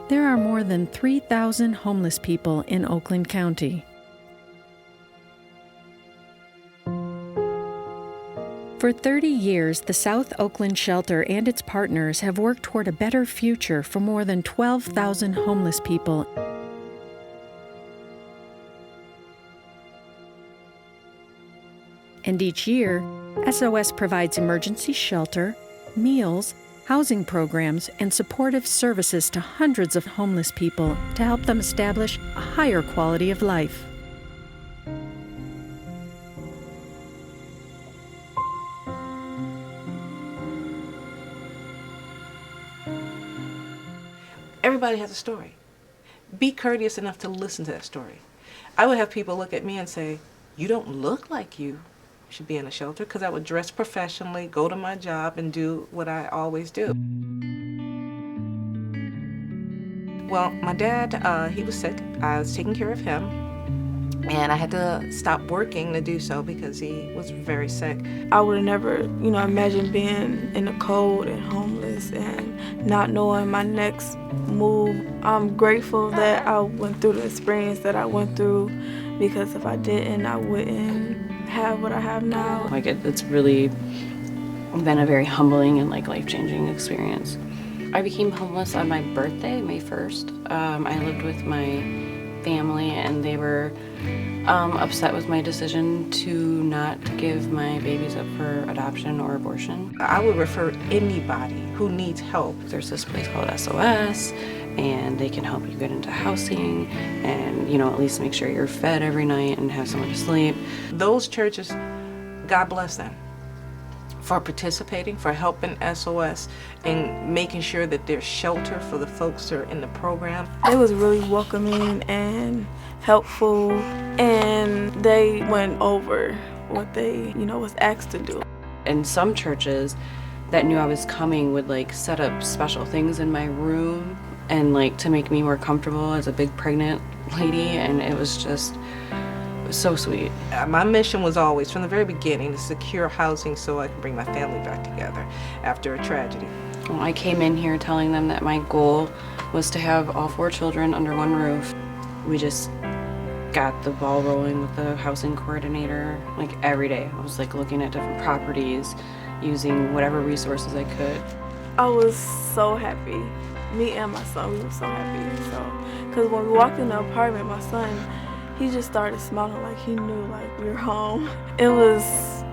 There are more than 3,000 homeless people in Oakland County. For 30 years, the South Oakland Shelter and its partners have worked toward a better future for more than 12,000 homeless people. And each year, SOS provides emergency shelter, meals, housing programs, and supportive services to hundreds of homeless people to help them establish a higher quality of life. Everybody has a story. Be courteous enough to listen to that story. I would have people look at me and say, "You don't look like you should be in a shelter," because I would dress professionally, go to my job, and do what I always do. Well, my dad, he was sick. I was taking care of him, and I had to stop working to do so because he was very sick. I would have never, imagined being in the cold and homeless and not knowing my next move. I'm grateful that I went through the experience that I went through, because if I didn't, I wouldn't have what I have now. It's really been a very humbling and life-changing experience. I became homeless on my birthday, May 1st. I lived with my family, and they were upset with my decision to not give my babies up for adoption or abortion. I would refer anybody who needs help. There's this place called SOS, and they can help you get into housing and, at least make sure you're fed every night and have somewhere to sleep. Those churches, God bless them for participating, for helping SOS, and making sure that there's shelter for the folks that are in the program. It was really welcoming and helpful, and they went over what they, was asked to do. And some churches that knew I was coming would set up special things in my room and to make me more comfortable as a big pregnant lady, and it was just so sweet. My mission was always, from the very beginning, to secure housing so I could bring my family back together after a tragedy. Well, I came in here telling them that my goal was to have all 4 children under one roof. We just got the ball rolling with the housing coordinator every day. I was looking at different properties, using whatever resources I could. I was so happy. Me and my son, we were so happy. Because when we walked in the apartment, my son, he just started smiling like he knew we were home. It was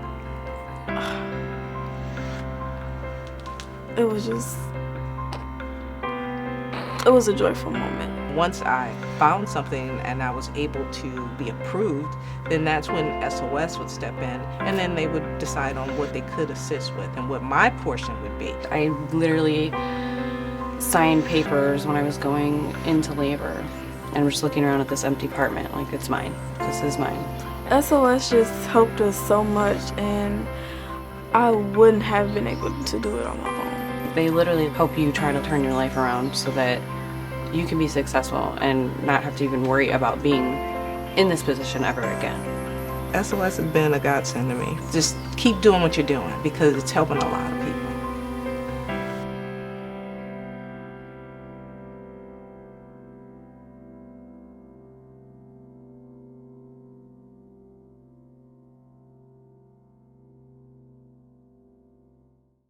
a joyful moment. Once I found something and I was able to be approved, then that's when SOS would step in, and then they would decide on what they could assist with and what my portion would be. I literally signed papers when I was going into labor, and we're just looking around at this empty apartment it's mine. This is mine. SOS just helped us so much, and I wouldn't have been able to do it on my own. They literally help you try to turn your life around so that you can be successful and not have to even worry about being in this position ever again. SOS has been a godsend to me. Just keep doing what you're doing because it's helping a lot.